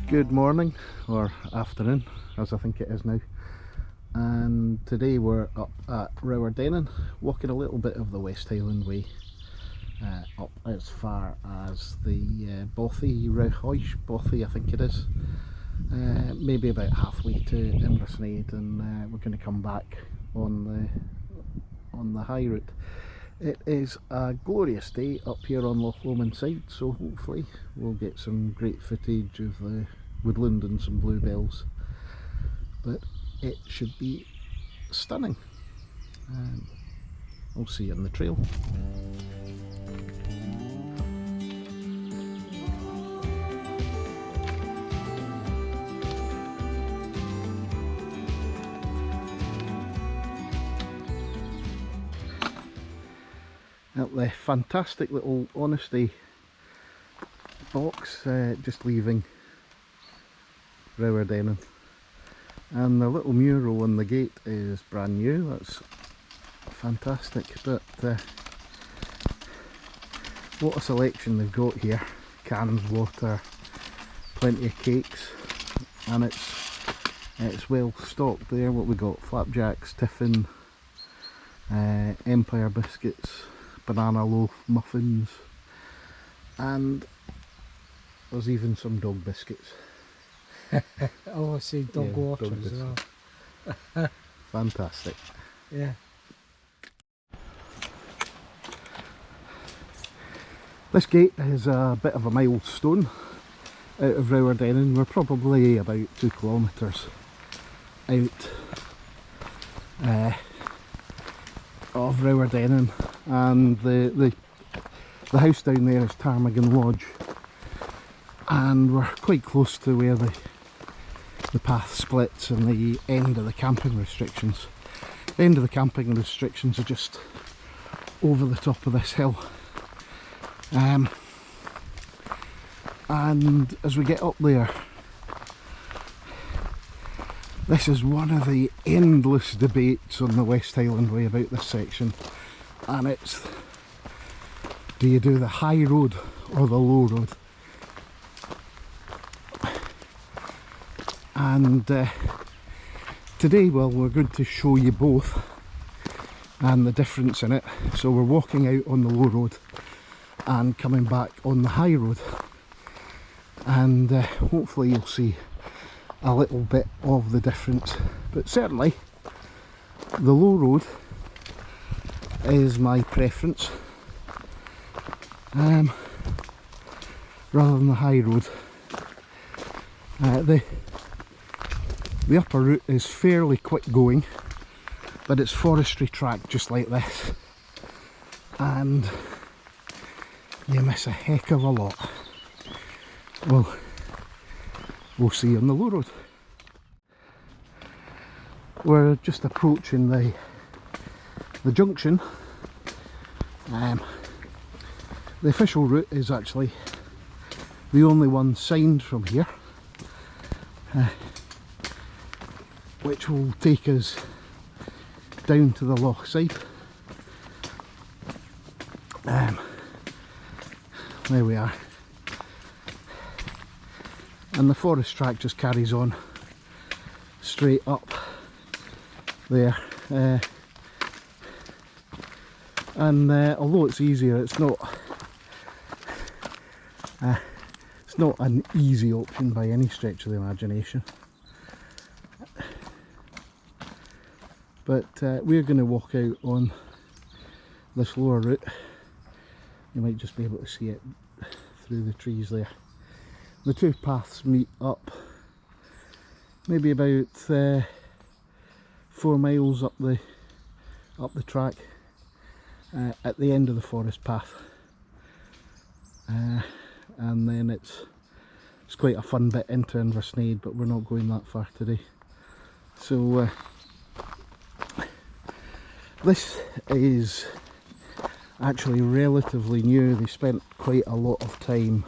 Good morning, or afternoon, as I think it is now. And today we're up at Rowardennan, walking a little bit of the West Highland Way, up as far as the Bothy, Bothy I think it is. Maybe about halfway to Inversnaid, and we're going to come back on the high route. It is a glorious day up here on lochside, so hopefully we'll get some great footage of the woodland and some bluebells, but it should be stunning. I'll see you on the trail. At the fantastic little Honesty box, just leaving Rowardennan, and the little mural on the gate is brand new. That's fantastic, but what a selection they've got here. Cans, water, plenty of cakes, and it's well stocked there. What we got: flapjacks, tiffin, Empire biscuits, banana loaf, muffins, and there's even some dog biscuits. Oh, I see dog water as well. Fantastic. Yeah. This gate is a bit of a milestone out of Rowardennan. We're probably about 2 kilometres out of Rowardennan, and the house down there is Ptarmigan Lodge, and we're quite close to where the path splits and the end of the camping restrictions. The end of the camping restrictions are just over the top of this hill, and as we get up there, this is one of the endless debates on the West Highland Way about this section, and it's, do you do the high road or the low road? And today, well, we're going to show you both and the difference in it. So we're walking out on the low road and coming back on the high road, and hopefully you'll see a little bit of the difference. But certainly the low road is my preference, rather than the high road. The upper route is fairly quick going, but it's forestry track just like this, and you miss a heck of a lot. Well, we'll see you on the low road. We're just approaching the junction. The official route is actually the only one signed from here, which will take us down to the lochside. There we are, and the forest track just carries on straight up there, and although it's easier, it's not an easy option by any stretch of the imagination. But we're going to walk out on this lower route. You might just be able to see it through the trees there. The two paths meet up maybe about 4 miles up the track, at the end of the forest path, and then it's quite a fun bit into Inversnaid, but we're not going that far today. So this is actually relatively new. They spent quite a lot of time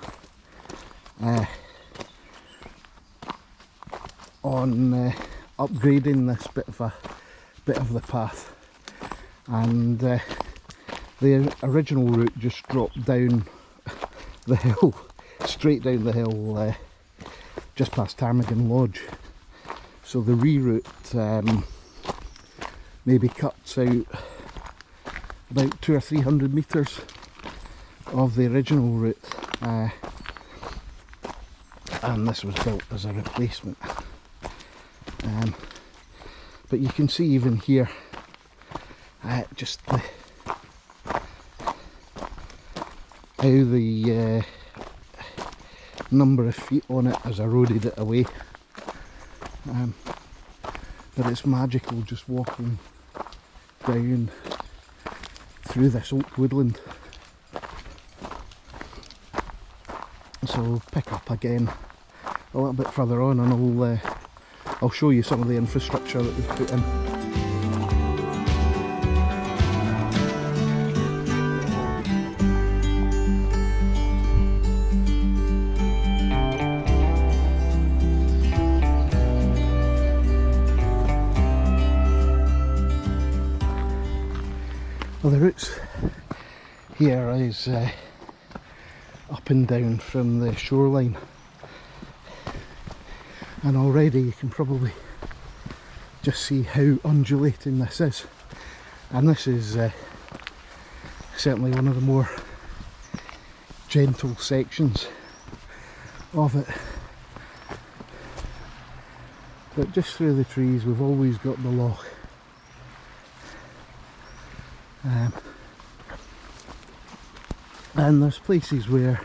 on upgrading this bit of the path, and the original route just dropped down the hill, straight down the hill, just past Ptarmigan Lodge. So the reroute maybe cuts out about 200 or 300 metres of the original route, and this was built as a replacement. But you can see even here, just how the number of feet on it has eroded it away. But it's magical just walking down through this oak woodland. So we'll pick up again a little bit further on, and I'll show you some of the infrastructure that we've put in. Well, the routes here is up and down from the shoreline, and already you can probably just see how undulating this is, and this is certainly one of the more gentle sections of it. But just through the trees we've always got the loch. And there's places where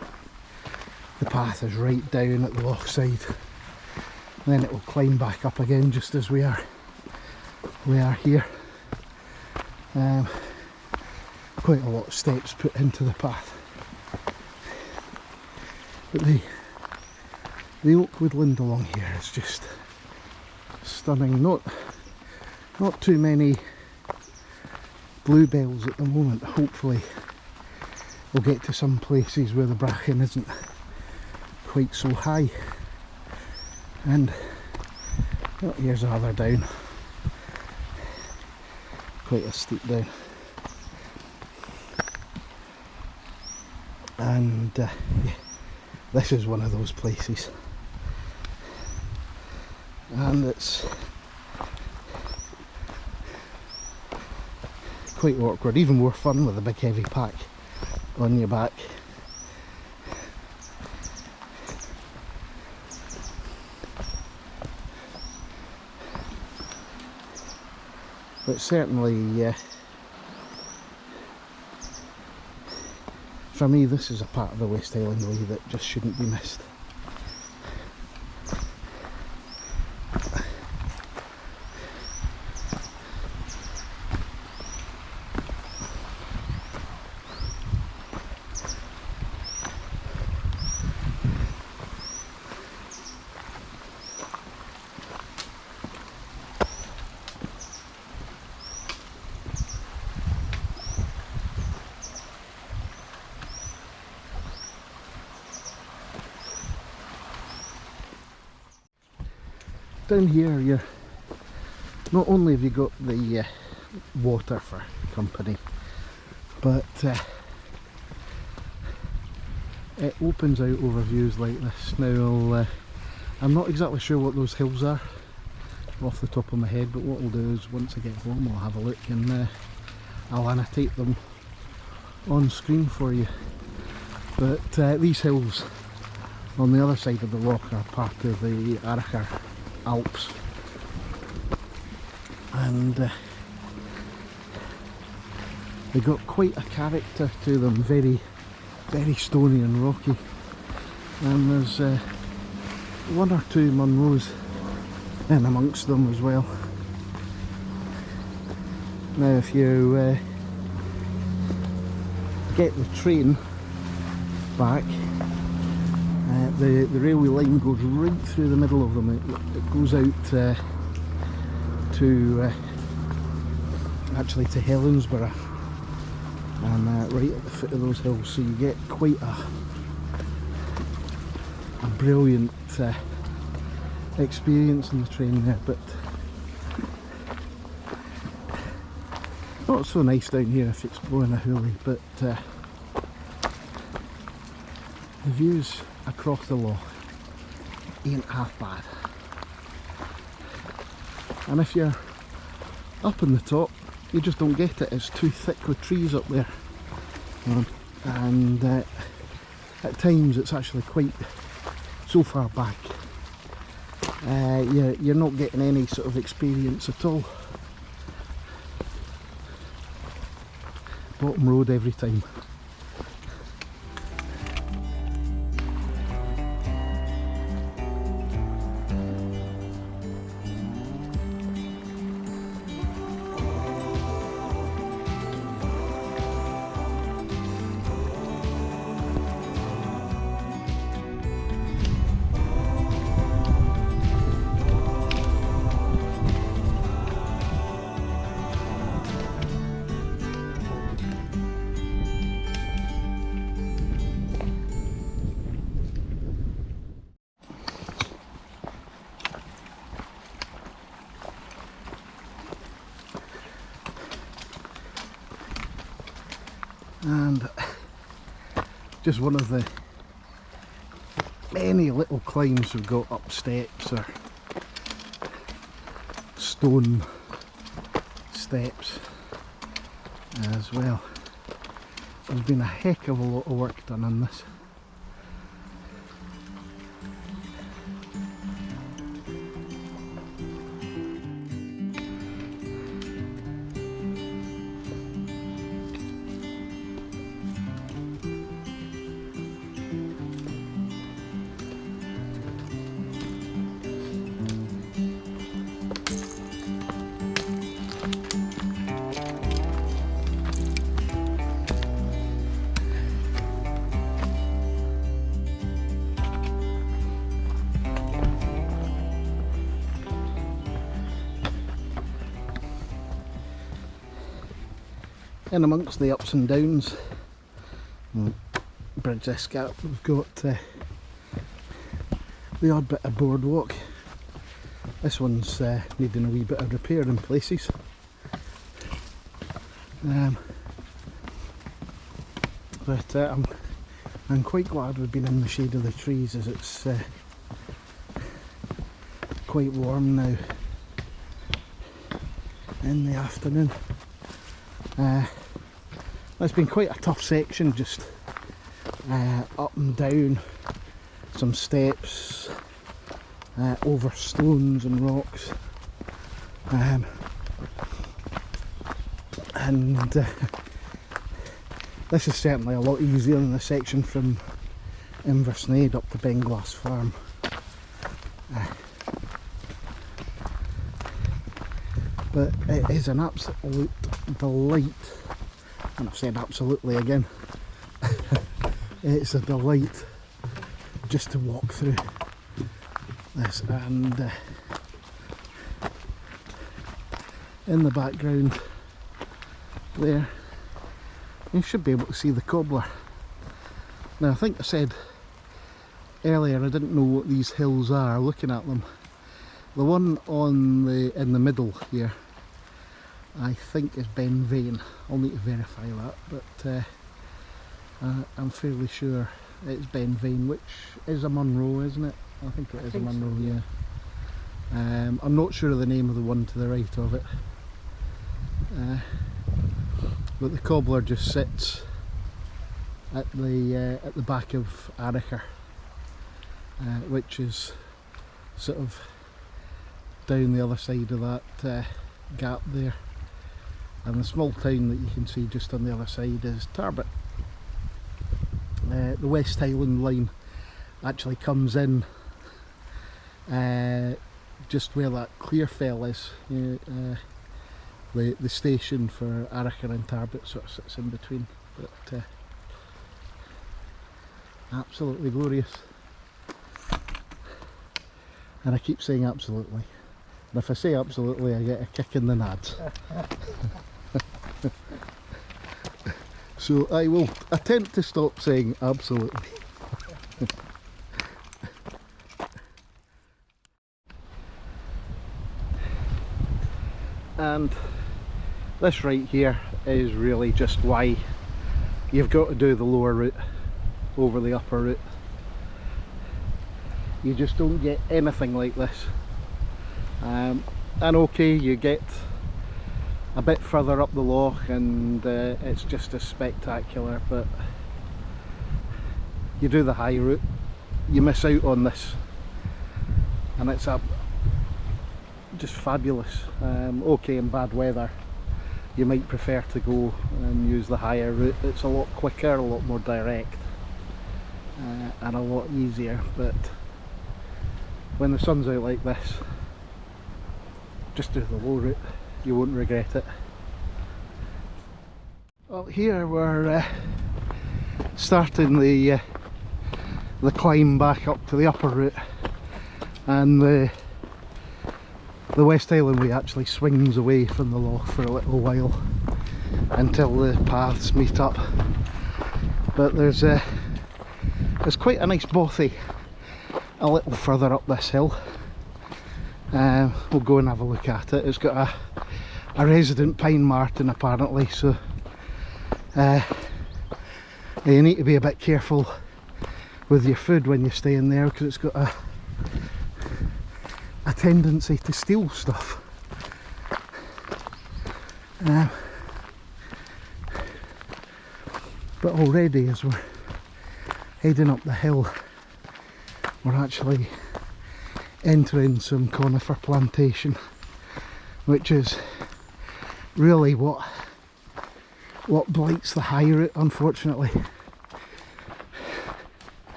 the path is right down at the lochside, then it will climb back up again just as we are here. Quite a lot of steps put into the path, but the oak woodland along here is just stunning. Not too many bluebells at the moment. Hopefully we'll get to some places where the bracken isn't quite so high. And oh, here's another down, quite a steep down, and yeah, this is one of those places, and it's quite awkward, even more fun with a big heavy pack on your back. But certainly for me this is a part of the West Highland Way that just shouldn't be missed. Down here, not only have you got the water for company, but it opens out over views like this. Now I'm not exactly sure what those hills are off the top of my head, but what I'll do is once I get home I'll have a look and I'll annotate them on screen for you. But these hills on the other side of the loch are part of the Arachar Alps, and they got quite a character to them, very stony and rocky, and there's one or two Munros in amongst them as well. Now if you get the train back, the railway line goes right through the middle of them. It goes out to actually to Helensburgh, and right at the foot of those hills, so you get quite a brilliant experience in the train there. But not so nice down here if you're exploring a hoolie, but the views across the loch ain't half bad. And if you're up in the top, you just don't get it. It's too thick with trees up there, and at times it's actually quite so far back. You're not getting any sort of experience at all. Bottom road every time. And just one of the many little climbs we've got up steps or stone steps as well. There's been a heck of a lot of work done on this. In amongst the ups and downs, bridge this gap, we've got the odd bit of boardwalk. This one's needing a wee bit of repair in places. But I'm quite glad we've been in the shade of the trees, as it's quite warm now in the afternoon. It's been quite a tough section, just up and down some steps, over stones and rocks, and this is certainly a lot easier than the section from Inversnaid up to Benglass Farm. But it is an absolute delight, and I've said absolutely again, it's a delight just to walk through this. And in the background there, you should be able to see the cobbler. Now, I think I said earlier I didn't know what these hills are looking at them. The one in the middle here, I think is Ben Vane. I'll need to verify that, but I'm fairly sure it's Ben Vane, which is a Munro, isn't it? I think it is a Munro, so, yeah. I'm not sure of the name of the one to the right of it, but the cobbler just sits at the back of Aracher, which is sort of down the other side of that gap there. And the small town that you can see just on the other side is Tarbert. The West Highland line actually comes in just where that Clearfell is. The station for Aracher and Tarbert sort of sits in between. But absolutely glorious. And I keep saying absolutely. And if I say absolutely, I get a kick in the nads. So I will attempt to stop saying absolutely. And this right here is really just why you've got to do the lower route over the upper route. you just don't get anything like this. And okay, you get a bit further up the loch and it's just as spectacular, but you do the high route, you miss out on this, and it's just fabulous. Okay, in bad weather you might prefer to go and use the higher route. It's a lot quicker, a lot more direct, and a lot easier, but when the sun's out like this, just do the low route, you won't regret it. Well, here we're starting the climb back up to the upper route, and the West Highland Way actually swings away from the loch for a little while until the paths meet up. But there's quite a nice bothy a little further up this hill. We'll go and have a look at it. It's got a resident pine marten apparently, so you need to be a bit careful with your food when you stay in there, because it's got a tendency to steal stuff. But already, as we're heading up the hill, we're actually entering some conifer plantation, which is really what blights the high route, unfortunately.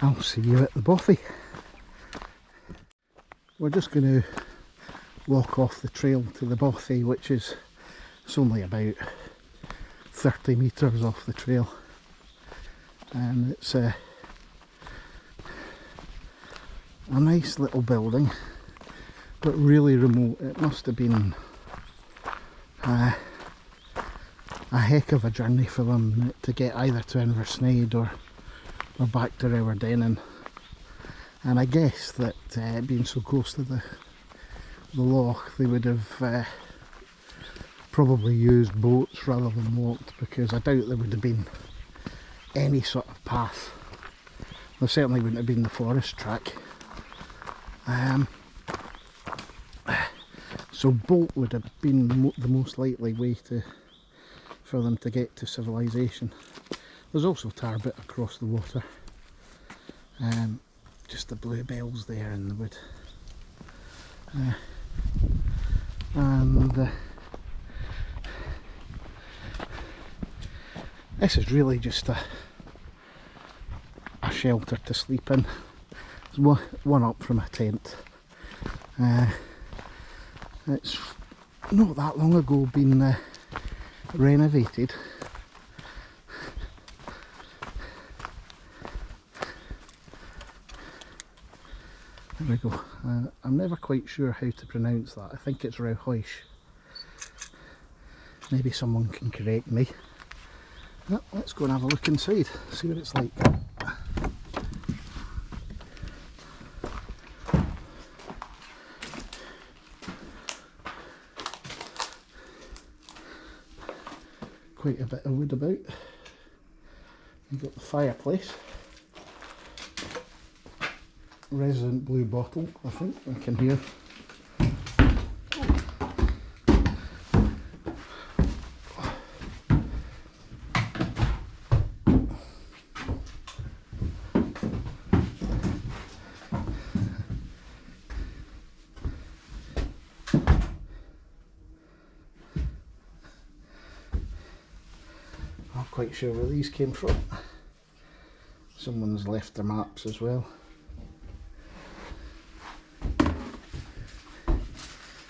I'll see you at the bothy. We're just going to walk off the trail to the bothy, which is, it's only about 30 metres off the trail, and it's a nice little building, but really remote. It must have been a heck of a journey for them to get either to Inversnaid or back to Rowardennan, and I guess that being so close to the loch, they would have probably used boats rather than walked, because I doubt there would have been any sort of path. There certainly wouldn't have been the forest track. So boat would have been the most likely way for them to get to civilization. There's also tarbit across the water, just the bluebells there in the wood, and this is really just a shelter to sleep in. There's one up from a tent. It's not that long ago been renovated. There we go. I'm never quite sure how to pronounce that. I think it's Rowardennan. Maybe someone can correct me. Well, let's go and have a look inside, see what it's like. Quite a bit of wood about. You've got the fireplace. Resident blue bottle, I think I can hear. Not quite sure where these came from. Someone's left their maps as well.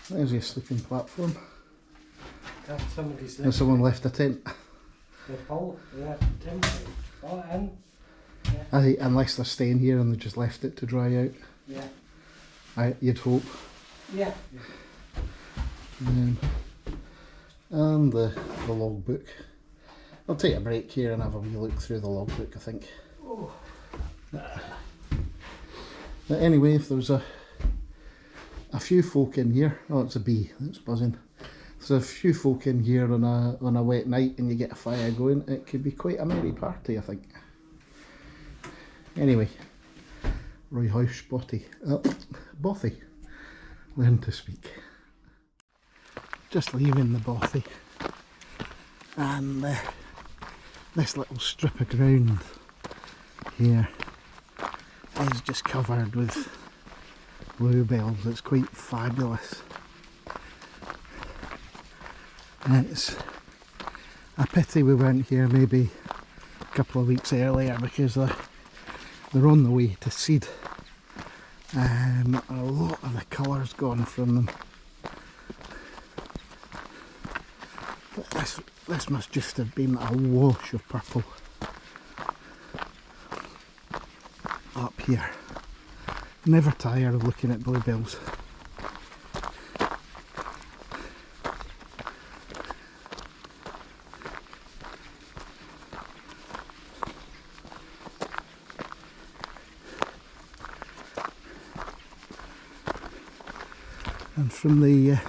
There's your sleeping platform. And someone left a tent. The pole, yeah, tent. Oh, and yeah. I think unless they're staying here and they just left it to dry out. Yeah. You'd hope. Yeah. And the logbook. I'll take a break here and have a wee look through the logbook, I think. Oh. But anyway, if there was a few folk in here, oh, it's a bee that's buzzing. If there's a few folk in here on a wet night and you get a fire going, it could be quite a merry party, I think. Anyway, Roy House Bothy, learn to speak. Just leaving the Bothy, and this little strip of ground here is just covered with bluebells. It's quite fabulous. And it's a pity we weren't here maybe a couple of weeks earlier, because they're on the way to seed. A lot of the colour's gone from them. But this must just have been a wash of purple up here. Never tire of looking at bluebells. And from the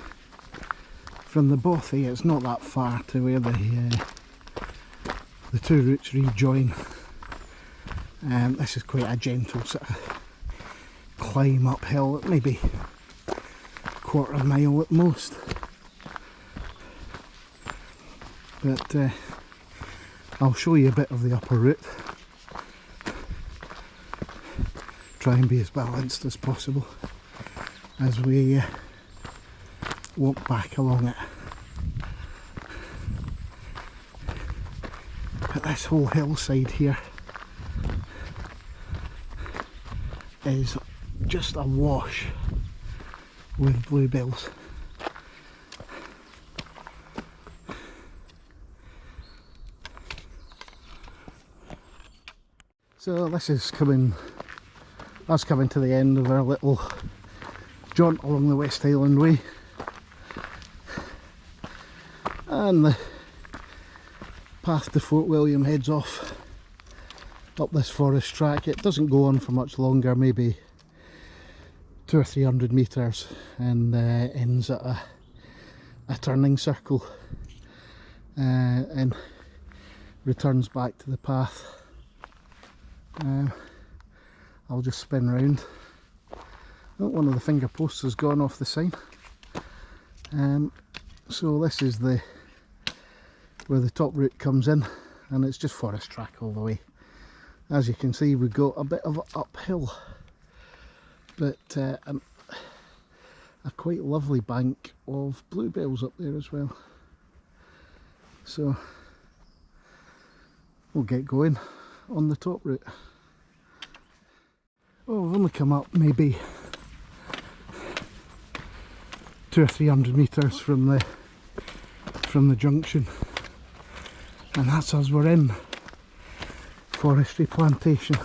Bothy, it's not that far to where the two routes rejoin. This is quite a gentle sort of climb uphill, maybe a quarter of a mile at most. But I'll show you a bit of the upper route. Try and be as balanced as possible as we walk back along it. But this whole hillside here is just awash with bluebells. So this is coming to the end of our little jaunt along the West Highland Way, and the path to Fort William heads off up this forest track. It doesn't go on for much longer, maybe 200 or 300 metres, and ends at a turning circle and returns back to the path. I'll just spin round. Oh, one of the finger posts has gone off the sign. So this is where the top route comes in, and it's just forest track all the way. As you can see, we've got a bit of an uphill, but a quite lovely bank of bluebells up there as well. So we'll get going on the top route. Oh, we've only come up maybe 200 or 300 metres from the junction, and that's us. We're in forestry plantation,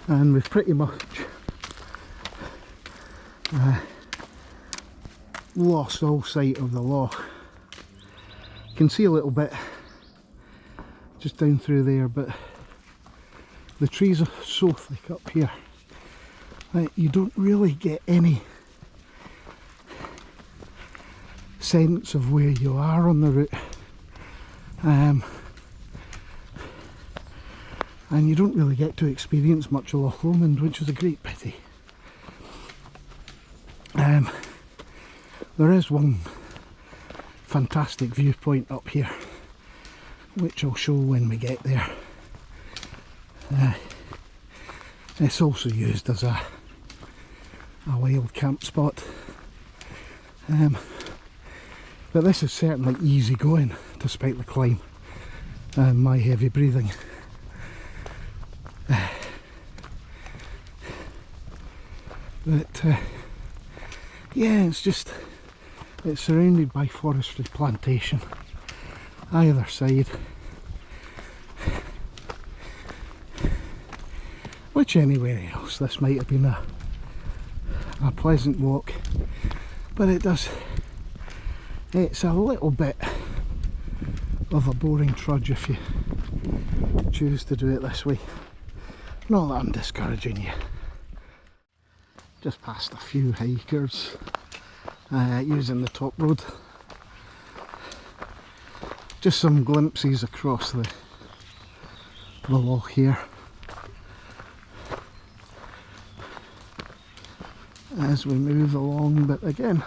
and we've pretty much lost all sight of the loch. You can see a little bit just down through there, but the trees are so thick up here that you don't really get any sense of where you are on the route, and you don't really get to experience much of Loch Lomond, which is a great pity. There is one fantastic viewpoint up here, which I'll show when we get there. It's also used as a wild camp spot, but this is certainly easy going despite the climb and my heavy breathing. But yeah, it's surrounded by forestry plantation either side, which anywhere else this might have been a pleasant walk, but it's a little bit of a boring trudge if you choose to do it this way. Not that I'm discouraging you. Just past a few hikers using the top road. Just some glimpses across the loch here. as we move along, but again,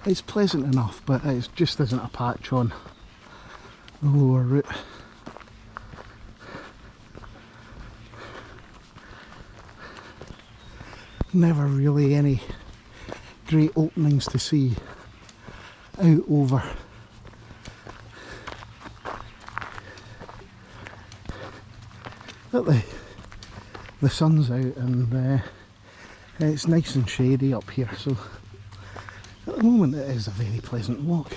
it's pleasant enough, but it just isn't a patch on the lower route. Never really any great openings to see out over. But the sun's out and it's nice and shady up here, so at the moment it is a very pleasant walk.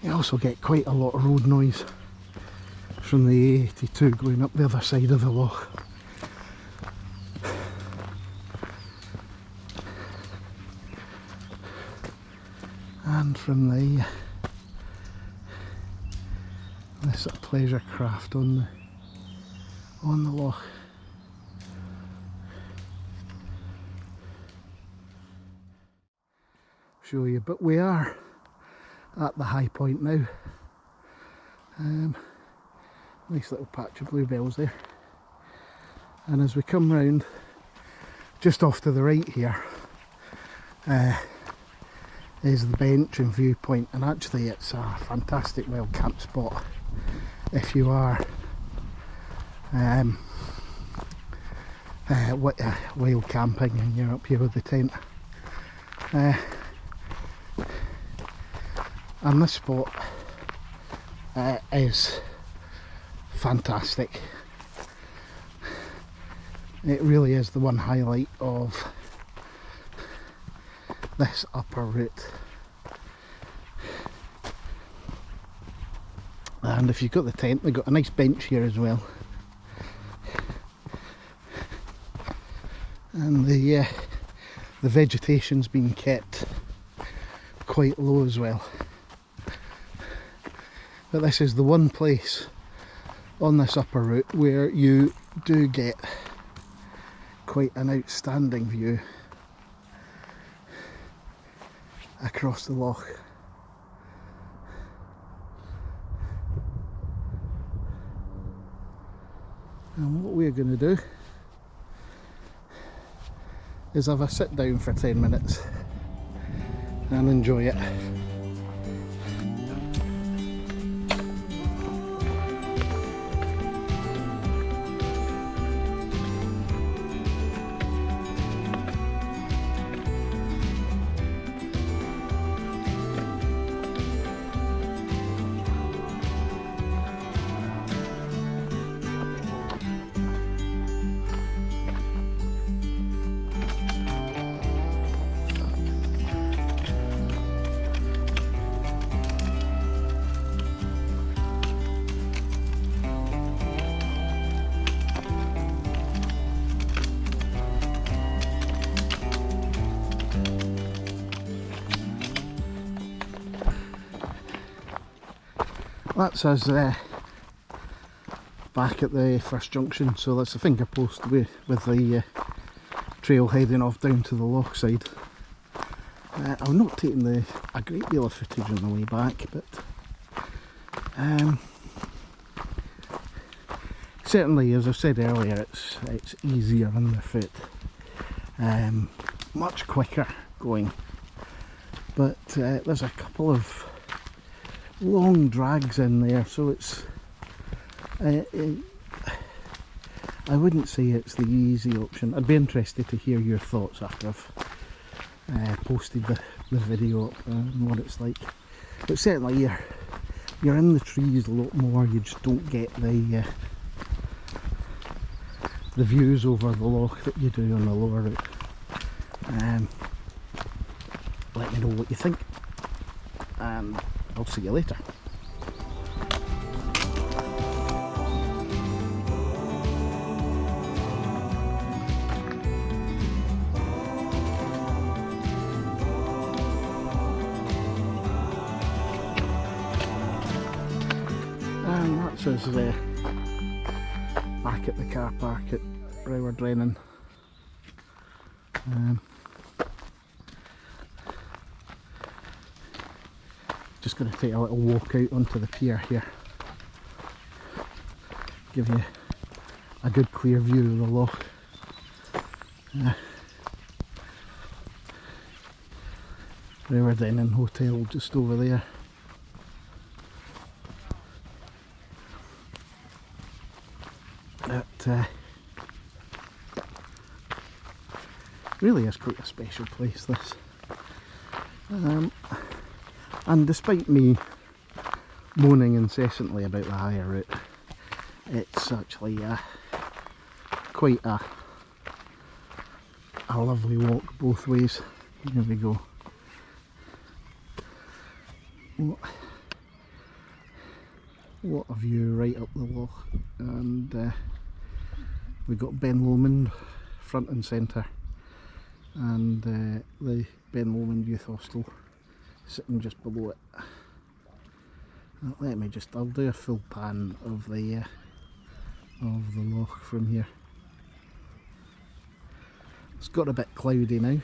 You also get quite a lot of road noise from the A82 going up the other side of the loch. And from the this sort of pleasure craft on the loch. Show you, but we are at the high point now. Nice little patch of bluebells there, and as we come round just off to the right here is the bench and viewpoint, and actually it's a fantastic wild camp spot if you are wild camping and you're up here with the tent. And this spot is fantastic. It really is the one highlight of this upper route. And if you've got the tent, we've got a nice bench here as well. And the vegetation's been kept quite low as well. But this is the one place on this upper route where you do get quite an outstanding view across the loch. And what we're going to do is have a sit down for 10 minutes and enjoy it. That's us back at the first junction, so that's the finger post with the trail heading off down to the lochside. I've not taken a great deal of footage on the way back, but certainly, as I said earlier, it's easier on the foot, much quicker going, but there's a couple of long drags in there, so it's I wouldn't say it's the easy option. I'd be interested to hear your thoughts after I've posted the video up and what it's like. But certainly you're in the trees a lot more, you just don't get the views over the loch that you do on the lower route. Let me know what you think, and I'll see you later. And that's us back at the car park at Rowardennan. Just going to take a little walk out onto the pier here. give you a good clear view of the loch. Rowardennan Hotel just over there. It really is quite a special place, this. And despite me moaning incessantly about the higher route, it's actually quite a lovely walk both ways. Here we go. What a view right up the loch, and we've got Ben Lomond front and centre, and the Ben Lomond Youth Hostel sitting just below it. I'll do a full pan of the loch from here. It's got a bit cloudy now.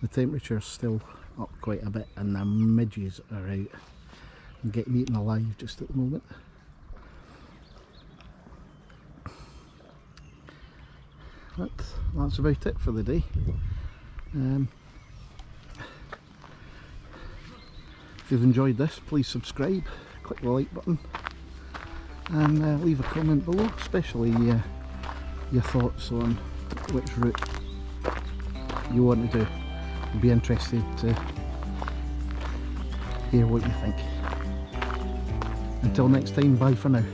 The temperature's still up quite a bit, and the midges are out and getting eaten alive just at the moment. That's about it for the day. If you've enjoyed this, please subscribe, click the like button, and leave a comment below, especially your thoughts on which route you want to do. I'll be interested to hear what you think. Until next time, bye for now.